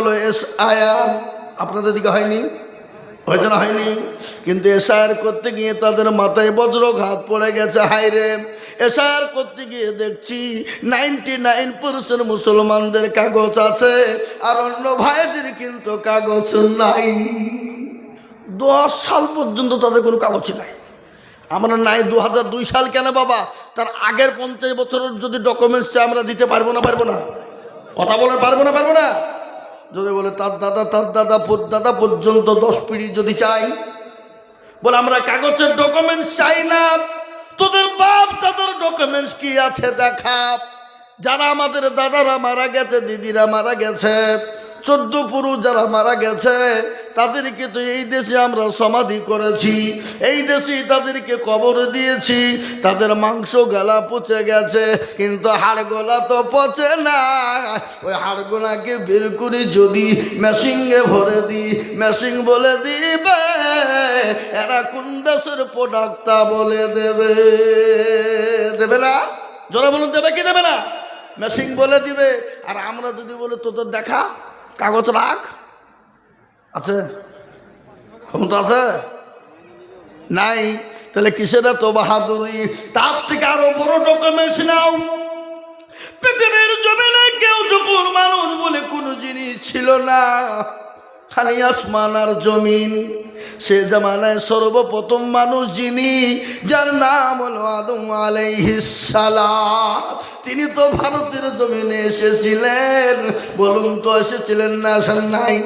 হলো এসআইআর। আপনাদের দিকে হয়নি? হয়তো না হয়নি? কিন্তু এসআইআর করতে গিয়ে তাদের মাথায় বজ্রঘাত পড়ে গেছে। হায়রে, এসআইআর করতে গিয়ে দেখছি 99% মুসলমানদের কাগজ আছে, আর অন্য ভাইদের কিন্তু কাগজ নাই। 10 সাল পর্যন্ত তাদের কোনো কাগজ নাই। আমরা নাই 2002 সাল কেন বাবা, তার আগের 50 বছরের যদি ডকুমেন্টস চাই আমরা দিতে পারবো না? পারবো না? কথা বলে পারবো না? পারবো না? যদি বলে তার দাদা দাদা পর্যন্ত 10 পিঁড়ি যদি চাই, বলে আমরা কাগজের ডকুমেন্টস চাই না, তোদের বাপ দাদার ডকুমেন্টস কি আছে দেখা। যারা আমাদের দাদারা মারা গেছে, দিদিরা মারা গেছে, 14 পুরুষ যারা মারা গেছে, তাদেরকে তো এই দেশে আমরা সমাধি করেছি, এই দেশেই তাদেরকে কবর দিয়েছি। তাদের মাংস গলা পচে গেছে, কিন্তু হাড়গোলা তো পচে না। ওই হাড়গোলাকে বের করে যদি মেশিনে ভরে দিই, মেশিন বলে দিবে এরা কোন দেশের প্রোডাক্ট তা বলে দেবে। দেবে না? জোরে বলুন, দেবে কি দেবে না? মেশিন বলে দিবে। আর আমরা যদি বলে তোদের দেখা কাগজ রাখ, আছে? ক্ষমতা আছে? নাই। তাহলে কিসের তো বাহাদুরি? তার থেকে আরো বড় ডকুমেন্টস নাও। পৃথিবীর জমিনে কেউ যখন মানুষ বলে কোনো জিনিস ছিল না, খালি আসমান আর জমিন। সে জামানায় সর্বপ্রথম মানুষ যিনি, যার নাম হলো আদম আলাইহিস সালাম, তিনি তো ভারতের জমিনে এসেছিলেন। বলুন তো এসেছিলেন না? আসেন নাই?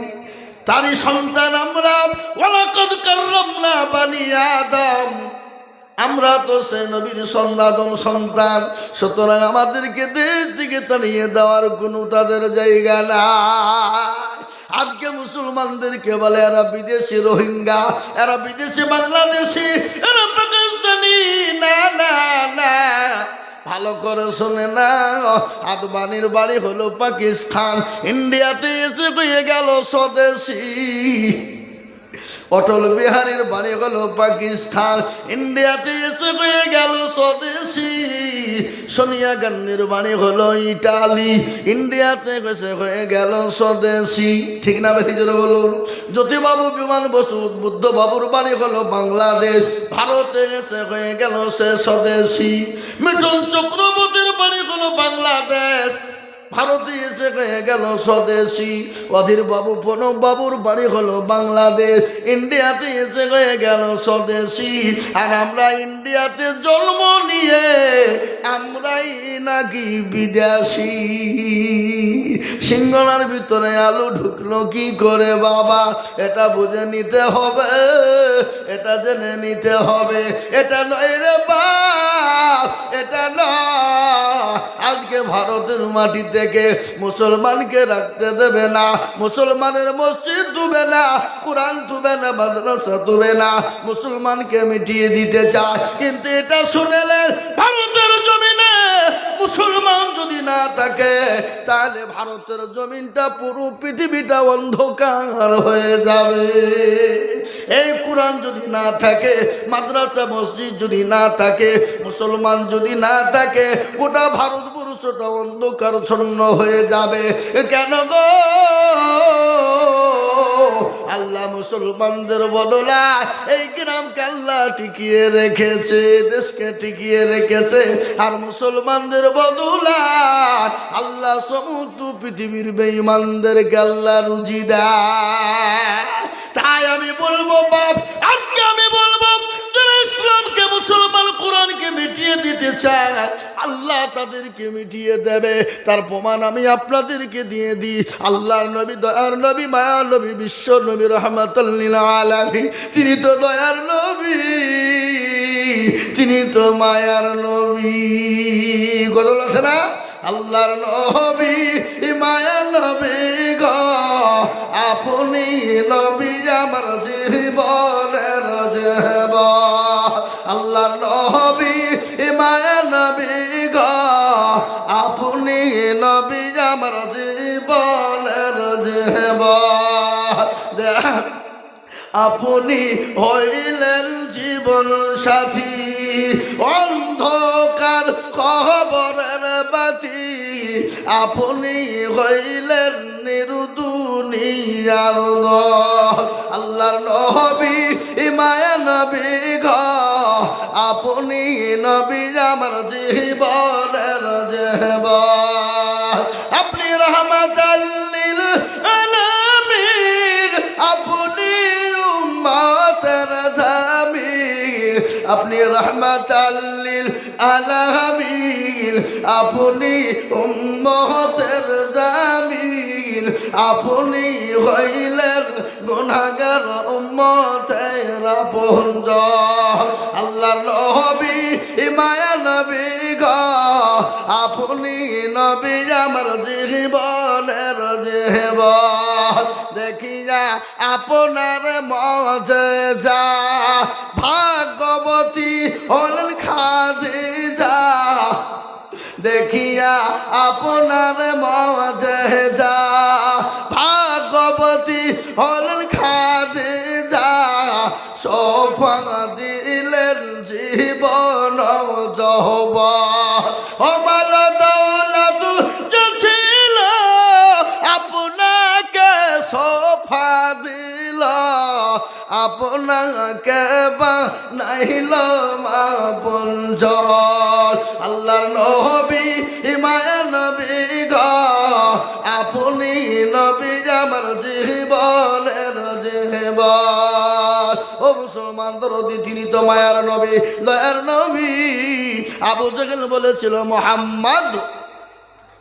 তারই সন্তান আমরা। ওয়ালাকাদ কাররামনা বানি আদম, আমরা তো সে নবীর সন্তান। সুতরাং আমাদেরকে দেশ থেকে তাড়িয়ে দেওয়ার কোনো তাদের জায়গা না। আজকে মুসলমানদেরকে বলে এরা বিদেশি রোহিঙ্গা, এরা বিদেশি বাংলাদেশি, এরা পাকিস্তানি। না না না, ভালো করে শোনে না। আদবানির বাড়ি হলো পাকিস্তান, ইন্ডিয়াতে এসে হয়ে গেল স্বদেশি। অটল বিহারীর বাড়ি হলো পাকিস্তান, ইন্ডিয়াতে এসে হয়ে গেল স্বদেশি। সোনিয়া গান্ধীর বাড়ি হলো ইটালি, ইন্ডিয়াতে এসে হয়ে গেল স্বদেশি। ঠিক না বেশি জোরে বলুন? জ্যোতিবাবু বিমান বসু বুদ্ধ বাবুর বাড়ি হলো বাংলাদেশ, ভারতে এসে হয়ে গেল সে স্বদেশি। মিঠুন চক্রবর্তীর বাড়ি হলো বাংলাদেশ, ভারতে এসে হয়ে গেল স্বদেশি। অধীর বাবু প্রণব বাবুর বাড়ি হলো বাংলাদেশ, ইন্ডিয়াতে এসে হয়ে গেল স্বদেশি। আর আমরা ইন্ডিয়াতে জন্ম নিয়ে আমরাই নাকি বিদেশি। সিঙ্গলার ভিতরে আলু ঢুকলো কি করে বাবা, এটা বুঝে নিতে হবে, এটা জেনে নিতে হবে। এটা নয় রে বাপ, এটা নয়। আজকে ভারতের মাটি থেকে মুসলমানকে রাখতে দেবে না, মুসলমানের মসজিদ তুবে না, কোরআন তুবে না, মাদ্রাসা তুবে না, মুসলমানকে মিটিয়ে দিতে চায়। কিন্তু এটা শুনেলেন, ভারতের জমিনে মুসলমান যদি না থাকে, তাহলে ভারতের জমিনটা পুরো পৃথিবীটা অন্ধকার হয়ে যাবে। এই কোরআন যদি না থাকে, মাদ্রাসা মসজিদ যদি না থাকে, মুসলমান যদি না থাকে, গোটা ভারতবর্ষটা অন্ধকার ছন্ন হয়ে যাবে। কেন গো? আল্লাহ মুসলমানদের বদলায় এই গ্রামকে আল্লাহ টিকিয়ে রেখেছে, দেশকে টিকিয়ে রেখেছে। আর মুসলমানদের বদলায় আল্লাহ সমস্ত পৃথিবীর বেঈমানদেরকে আল্লাহ রুজি দেয়। তাই আমি বলবো বাপ, আজকে আমি বলবো যারা ইসলামকে, মুসলমান কোরআনকে মিটিয়ে দিতে চায়, আল্লাহ তাদেরকে মিটিয়ে দেবে। তার প্রমাণ আমি আপনাদেরকে দিয়ে দিই। আল্লাহর নবী, দয়ার নবী, মায়ার নবী, বিশ্ব নবী, রহমাতুল লিল আলামিন, তিনি তো দয়ার নবী, তিনি তো মায়ার নবী। গজল আছে না? আল্লাহর নবী, মায়ার নবী গো, আপনি নবী আমার জীবনের জীবন। আল্লাহর নবী, মায়ার নবী গো, আপনি নবী আমার জীবনের জীবন। আপনি হইলেন জীবন সাথী, অন্ধকার কবরের বাতি। আপনি হইলেন দুনিয়ার আল্লাহর নবী মায়া নবী গো আপনি নবী আমার জীবনের জীবন আপনি রহমাতাল লিল আলামিন আপনি উম্মতের জামিল আপনি রহমাতাল লিল আলামিন আপনি উম্মতের জামিল আপনি হইলেন গুনাহগার উম্মতের আপনজন আল্লাহর নবী মায়া নবী গো আপনি নবী আমার জীবনের জীবন দেখিয়া আপনার মজেজা ভাগবতী হলেন খাদিজা দেখিয়া আপনার মজেজা ভাগবতী হলেন খাদিজা সোফা দিলেন জীবন যৌবন অমাল দৌলত ছিল আপনাকে সোফা দিল আপনাকে বানাইল আপনজন আল্লাহর নবী মায়া নবী গো আপনি নবী আমার জীবনের জীবন ও মুসলমান দরদি তিনি তো মায়ার নবী দয়ার নবী আবু জেহেল বলেছিল মুহাম্মদ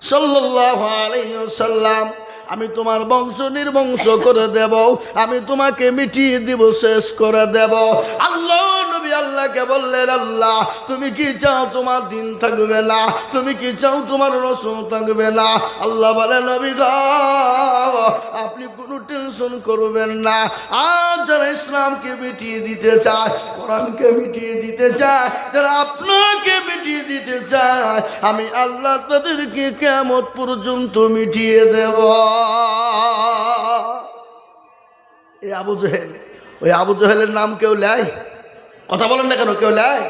সাল্লাল্লাহু আলাইহি ওয়াসাল্লাম আমি তোমার বংশ নির্বংশ করে দেব আমি তোমাকে মিটিয়ে দিব শেষ করে দেব আল্লাহ নবী আল্লাহকে বললেন আল্লাহ তুমি কি চাও তোমার দিন থাকবে না তুমি কি চাও তোমার রসুল থাকবে না আল্লাহ বলে নবী গো আপনি কোনো টেনশন করবেন না আর যারা ইসলামকে মিটিয়ে দিতে চায় কোরআনকে মিটিয়ে দিতে চায় যারা আপনাকে মিটিয়ে দিতে চায় আমি আল্লাহ তাদেরকে কিয়ামত পর্যন্ত মিটিয়ে দেব এই আবু জেহেল ওই আবু জেহেলের নাম কেউ লেয় কথা বলেন না কেন কেউ লেয়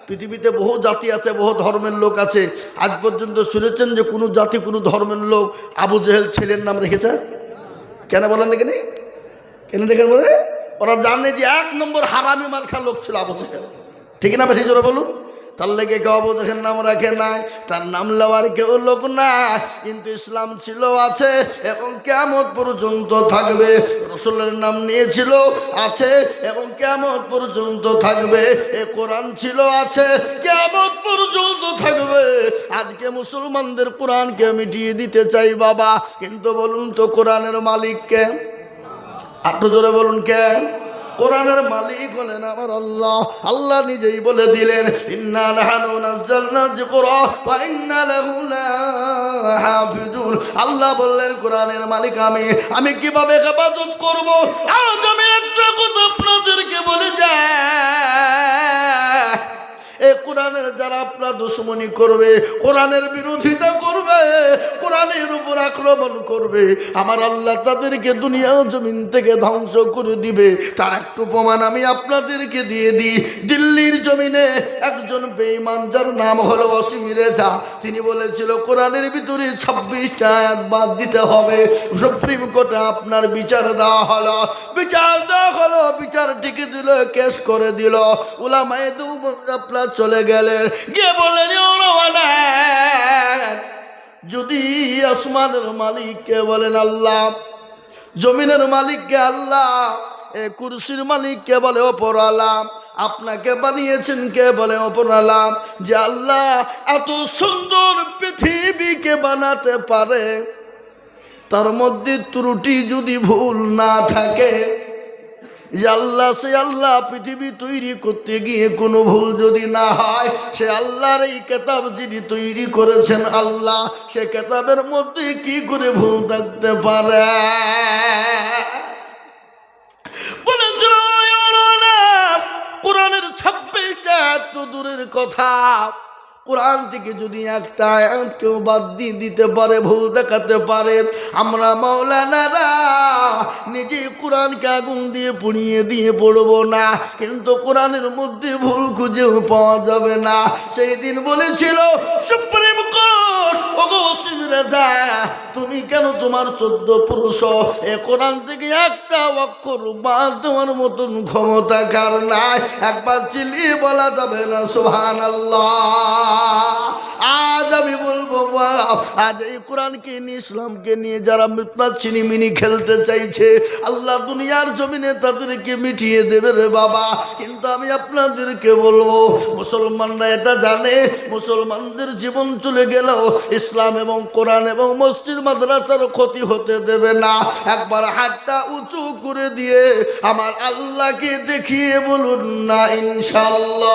পৃথিবীতে বহু জাতি আছে বহু ধর্মের লোক আছে আজ পর্যন্ত শুনেছেন যে কোনো জাতি কোনো ধর্মের লোক আবু জেহেল ছেলের নাম রেখেছে কেন বলেন দেখেনি কেন দেখেন বলে ওরা জানে যে 1 নম্বর হারামি মার্কা লোক ছিল আবু জেহেল ঠিক না বেশি জোরে বলুন তার লেগে কেউ আবু জেহেল নাম রাখে নাই তার নাম লেওয়ার কেউ লোক না কিন্তু ইসলাম ছিল আছে এবং কিয়ামত পর্যন্ত থাকবে রাসূলের নাম নিয়েছিল আছে এবং কিয়ামত পর্যন্ত থাকবে এ কোরআন ছিল আছে কিয়ামত পর্যন্ত থাকবে আজকে মুসলমানদের কোরআনকে মিটিয়ে দিতে চাই বাবা কিন্তু বলুন তো কোরআনের মালিক কে একটু জোরে বলুন কে কোরআনের মালিক হলেন আমার আল্লাহ আল্লাহ নিজেই বলে দিলেন ইন্না নাহনু নাযালনা যিকরা ওয়া ইন্না লাহু লাহাফিজুন আল্লাহ বললেন কোরআনের মালিক আমি কিভাবে হেফাজত করব আজ আমি একটা কথা আপনাদেরকে বলে যাই এই কোরআনের যারা আপনার দুশমনি করবে কোরআনের বিরোধিতা করবে কোরআনের উপর আক্রমণ করবে আমার আল্লাহ তাদেরকে দুনিয়া ও জমিন থেকে ধ্বংস করে দিবে তার একটু প্রমাণ আমি আপনাদেরকে দিয়ে দিই দিল্লির জমিনে একজন বেঈমান যার নাম হলো অসীম রেজা তিনি বলেছিল কোরআনের ভিতরে 26টা আয়াত বাদ দিতে হবে সুপ্রিম কোর্টে আপনার বিচার দেওয়া হলো বিচার টিকে দিল কেস করে দিল উলামায়ে দেওবন্দ আপনার চলে গেলেন গিয়ে বললেন যদি আসমানের মালিককে বলেন আল্লাহ জমিনের মালিককে আল্লাহ এ কুরসির মালিককে বলে অপরওয়ালা আপনাকে বানিয়েছেন কে বলে অপরওয়ালা যে আল্লাহ এত সুন্দর পৃথিবীকে বানাতে পারে তার মধ্যে ত্রুটি যদি ভুল না থাকে যে আল্লাহ সে আল্লাহ পৃথিবী তৈরি করতে গিয়ে কোনো ভুল যদি না হয় সে আল্লাহর এই কিতাব যিনি তৈরি করেছেন আল্লাহ সে কিতাবের মধ্যে কি করে ভুল থাকতে পারে বলেছিল কোরআনের 26টা এত দূরের কথা কোরআন থেকে যদি একটা আয়াত কেউ বাদ দিয়ে দিতে পারে ভুল দেখাতে পারে আমরা মাওলানারা নিজে কোরআনকে আগুন দিয়ে পুড়িয়ে দিয়ে পড়বো না কিন্তু কোরআনের মধ্যে ভুল খুঁজেও পাওয়া যাবে না সেই দিন বলেছিল সুপ্রিম কোর্ট ও ওগো ওসিম রেজা, তুমি কেন তোমার 14 পুরুষ এ কোরআন থেকে একটা অক্ষর বাদ দেওয়ার মতন ক্ষমতা কার নাই? একবার চিল্লিয়ে বলা যাবে না সুবহানাল্লাহ? আজ আমি বলবো আজ এই কোরআনকে নিয়ে ইসলামকে নিয়ে যারা আপনার চিনিমিনি খেলতে চাইছে, আল্লাহ দুনিয়ার জমিনে তাদেরকে মিটিয়ে দেবে রে বাবা। কিন্তু আমি আপনাদেরকে বলবো, মুসলমানরা এটা জানে, মুসলমানদের জীবন চলে গেলেও ইসলাম এবং কোরআন এবং মসজিদ মাদ্রাসার ক্ষতি হতে দেবে না। একবার হাতটা উঁচু করে দিয়ে আমার আল্লাহকে দেখিয়ে বলুন না ইনশাআল্লাহ।